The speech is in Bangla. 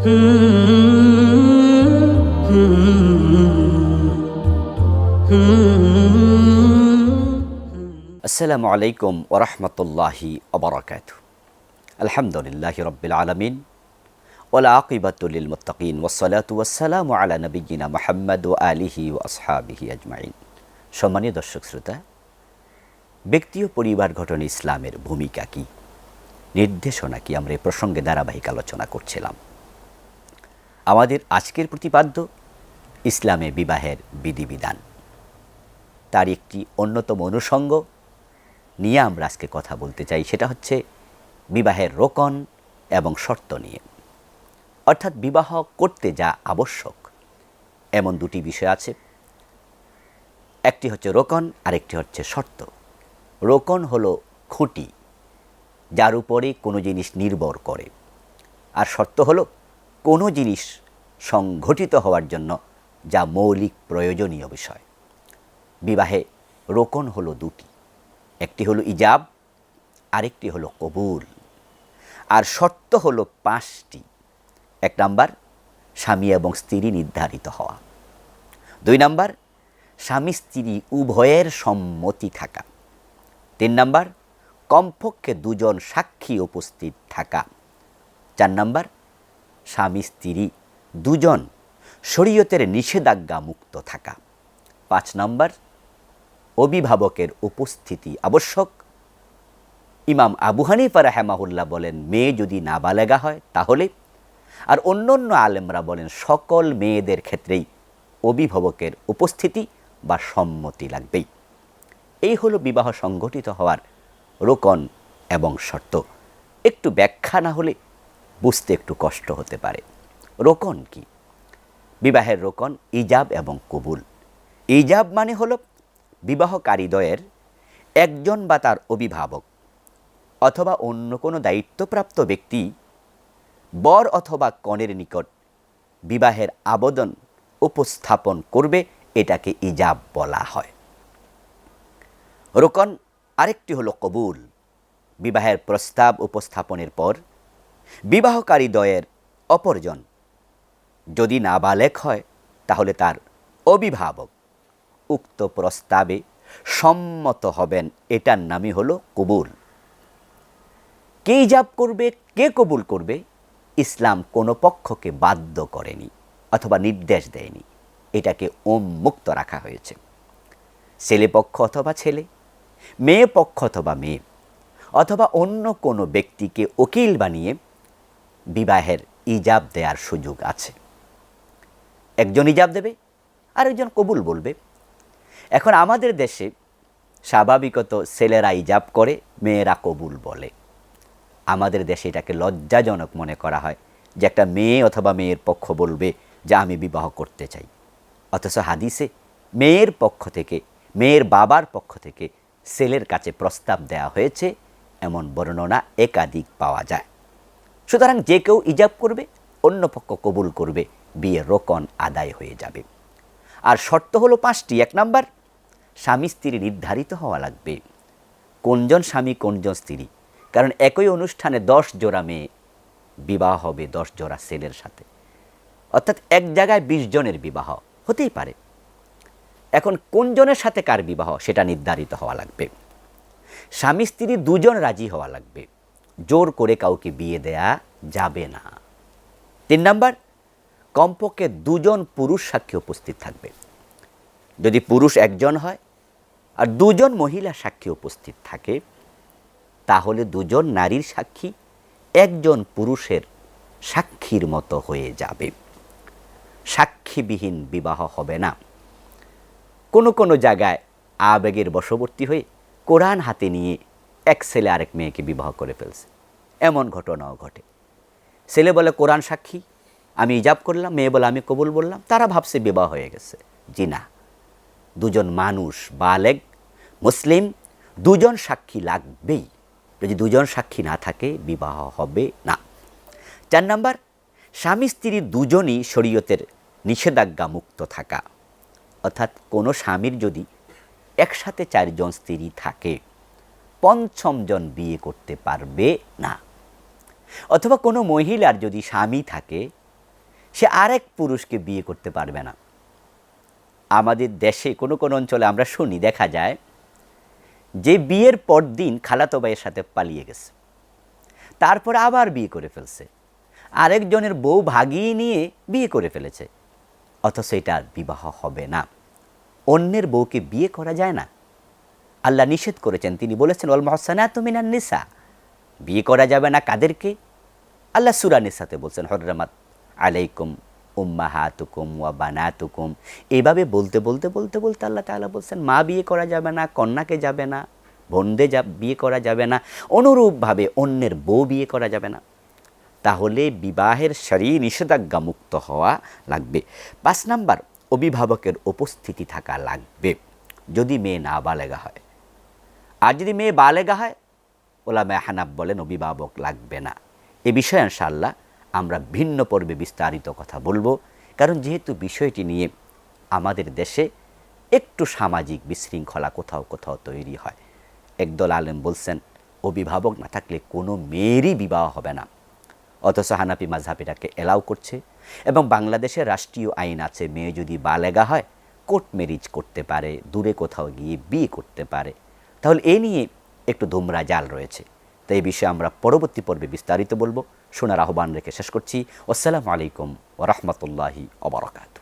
আসসালামু আলাইকুম ওয়া রাহমাতুল্লাহি ওয়া বারাকাতুহু। আলহামদুলিল্লাহি রাব্বিল আলামিন ওয়াল আকিবাতু লিল মুত্তাকিন ওয়াসসালাতু ওয়াসসালামু আলা নাবিয়্যিনা মুহাম্মদ ওয়া আলিহি ওয়া আসহাবিহি আজমাইন। সম্মানীয় দর্শক শ্রোতা, ব্যক্তি ও পরিবার গঠনে ইসলামের ভূমিকা কি, নির্দেশনা কি, আমরা এই প্রসঙ্গে ধারাবাহিক আলোচনা করছিলাম। আমাদের আজকের প্রতিপাদ্য ইসলামে বিবাহের বিধিবিধান, তার একটি অন্যতম অনুষঙ্গ নিয়ে আমরা আজকে কথা বলতে চাই। সেটা হচ্ছে বিবাহের রোকন এবং শর্ত নিয়ে। অর্থাৎ বিবাহ করতে যা আবশ্যক এমন দুটি বিষয় আছে, একটি হচ্ছে রোকন, আরেকটি হচ্ছে শর্ত। রোকন হলো খুঁটি, যার উপরে কোনো জিনিস নির্ভর করে, আর শর্ত হলো কোনো জিনিস সংঘটিত হওয়ার জন্য যা মৌলিক প্রয়োজনীয় বিষয়। বিবাহে রোকন হলো দুটি, একটি হলো ইজাব, আরেকটি হলো কবুল। আর শর্ত হলো 5টি। 1 নাম্বার, স্বামী এবং স্ত্রী নির্ধারিত হওয়া। 2 নাম্বার, স্বামী স্ত্রী উভয়ের সম্মতি থাকা। 3 নাম্বার, কমপক্ষে 2 জন সাক্ষী উপস্থিত থাকা। 4 নাম্বার, স্বামী স্ত্রী 2 জন শরীয়তের নিষেধাজ্ঞা মুক্ত থাকা। 5 নাম্বার, অভিভাবকের উপস্থিতি আবশ্যক। ইমাম আবু হানিফা রাহিমাহুল্লাহ বলেন মেয়ে যদি নাবালেগা হয় তাহলে, আর অন্যান্য আলেমরা বলেন সকল মেয়েদের ক্ষেত্রেই অভিভাবকের উপস্থিতি বা সম্মতি লাগবেই। এই হলো বিবাহ সংগঠিত হওয়ার রোকন এবং শর্ত। একটু ব্যাখ্যা না হলে বুঝতে একটু কষ্ট হতে পারে। রোকন কি? বিবাহের রোকন ইজাব এবং কবুল। ইজাব মানে হলো বিবাহকারীদ্বয়ের একজন বা তার অভিভাবক অথবা অন্য কোনো দায়িত্বপ্রাপ্ত ব্যক্তি বর অথবা কনের নিকট বিবাহের আবেদন উপস্থাপন করবে, এটাকে ইজাব বলা হয়। রোকন আরেকটি হলো কবুল। বিবাহের প্রস্তাব উপস্থাপনের পর বিবাহকারীদ্বয়ের অপরজন যদি নাবালেগ হয় তাহলে তার অভিভাবক উক্ত প্রস্তাবে সম্মত হবেন, এটার নামই হলো কবুল। কে ইজাব করবে, কে কবুল করবে, ইসলাম কোনো পক্ষকে বাধ্য করেনি অথবা নির্দেশ দেয়নি, এটাকে উন্মুক্ত রাখা হয়েছে। ছেলে পক্ষ অথবা ছেলে, মেয়ে পক্ষ অথবা মেয়ে, অথবা অন্য কোনো ব্যক্তিকে উকিল বানিয়ে বিবাহের ইজাব দেওয়ার সুযোগ আছে। একজন ইজাব দেবে, আরেকজন কবুল বলবে। এখন আমাদের দেশে স্বাভাবিকত ছেলেরা ইজাব করে, মেয়েরা কবুল বলে। আমাদের দেশে এটাকে লজ্জাজনক মনে করা হয় যে একটা মেয়ে অথবা মেয়ের পক্ষ বলবে যে আমি বিবাহ করতে চাই, অথচ হাদিসে মেয়ের পক্ষ থেকে, মেয়ের বাবার পক্ষ থেকে ছেলের কাছে প্রস্তাব দেওয়া হয়েছে এমন বর্ণনা একাধিক পাওয়া যায়। সুতরাং যে কেউ ইজাব করবে, অন্য পক্ষ কবুল করবে, বিয়ের রোকন আদায় হয়ে যাবে। আর শর্ত হলো 5টি। 1 নাম্বার, স্বামী স্ত্রী নির্ধারিত হওয়া লাগবে। কোনজন স্বামী কোনজন স্ত্রী, কারণ একই অনুষ্ঠানে 10 জোড়া মেয়ে বিবাহ হবে 10 জোড়া ছেলের সাথে, অর্থাৎ এক জায়গায় 20 জনের বিবাহ হতেই পারে। এখন কোন জনের সাথে কার বিবাহ সেটা নির্ধারিত হওয়া লাগবে। স্বামী স্ত্রী 2 জন রাজি হওয়া লাগবে, জোর করে কাউকে বিয়ে দেয়া যাবে না। 3 নাম্বার, কমপক্ষে 2 জন পুরুষ সাক্ষী উপস্থিত থাকবে। যদি পুরুষ 1 জন হয় আর 2 জন মহিলা সাক্ষী উপস্থিত থাকে, তাহলে 2 জন নারীর সাক্ষী 1 জন পুরুষের সাক্ষীর মতো হয়ে যাবে। সাক্ষীবিহীন বিবাহ হবে না। কোনো কোনো জায়গায় আবেগের বশবর্তী হয়ে কোরআন হাতে নিয়ে এক ছেলে আরেক মেয়েকে বিবাহ করে ফেলছে, এমন ঘটনাও ঘটে। ছেলে বলে কোরআন সাক্ষী, আমি ইজাব করলাম, মেয়ে বলে আমি কবুল বললাম, তারা ভাবছে বিবাহ হয়ে গেছে। জি না, 2 জন মানুষ বালেগ মুসলিম 2 জন সাক্ষী লাগবেই। যদি 2 জন সাক্ষী না থাকে বিবাহ হবে না। 4 নাম্বার, স্বামী স্ত্রী 2 জনই শরীয়তের নিষেধাজ্ঞা মুক্ত থাকা। অর্থাৎ কোনো স্বামীর যদি একসাথে 4 জন স্ত্রী থাকে, 5ম জন বিয়ে করতে পারবে না। অথবা কোনো মহিলার যদি স্বামী থাকে সে আরেক পুরুষকে বিয়ে করতে পারবে না। আমাদের দেশে কোনো কোনো অঞ্চলে আমরা শুনি, দেখা যায় যে বিয়ের পর দিন খালাতো ভাইয়ের সাথে পালিয়ে গেছে, তারপর আবার বিয়ে করে ফেলছে, আরেকজনের বউ ভাগিয়ে নিয়ে বিয়ে করে ফেলেছে, অথচ এটা আর বিবাহ হবে না। অন্যের বউকে বিয়ে করা যায় না, আল্লাহ নিষেধ করেছেন। তিনি বলেছেন ওয়াল মুহসানাতু মিনান নিসা, বিয়ে করা যাবে না কাদেরকে? আল্লাহ সূরা নিসাতে বলছেন হররামাত আলাইকুম উম্মাহাতুকুম ওয়া বানাতুকুম। এভাবে বলতে বলতে বলতে বলতে আল্লাহ তাআলা বলছেন মা বিয়ে করা যাবে না, কন্যাকে যাবে না, বোনদের বিয়ে করা যাবে না, অনুরূপভাবে অন্যের বউ বিয়ে করা যাবে না। তাহলে বিবাহের শরঈ নিষেধাজ্ঞা মুক্ত হওয়া লাগবে। 5 নাম্বার, অভিভাবকের উপস্থিতি থাকা লাগবে যদি মেয়ে না বালেগা হয়। আর যদি মেয়ে বালেগা হয়, ওলামায়ে হানাফ বলেন অভিভাবক লাগবে না। এ বিষয়ে ইনশাআল্লাহ আমরা ভিন্ন পর্বে বিস্তারিত কথা বলবো, কারণ যেহেতু বিষয়টি নিয়ে আমাদের দেশে একটু সামাজিক বিশৃঙ্খলা কোথাও কোথাও তৈরি হয়। একদল আলেম বলছেন অভিভাবক না থাকলে কোনো মেয়েরই বিবাহ হবে না, অথচ হানাফি মাযহাব এটাকে এলাও করছে। এবং বাংলাদেশের রাষ্ট্রীয় আইন আছে, মেয়ে যদি বালেগা হয় কোর্ট ম্যারেজ করতে পারে, দূরে কোথাও গিয়ে বিয়ে করতে পারে। তাহলে এ নিয়ে একটু ধুমরা জাল রয়েছে। তো এই বিষয়ে আমরা পরবর্তী পর্বে বিস্তারিত বলবো। শোনার আহ্বান রেখে শেষ করছি। আসসালামু আলাইকুম ওয়া রাহমাতুল্লাহি ওয়া বারাকাতুহু।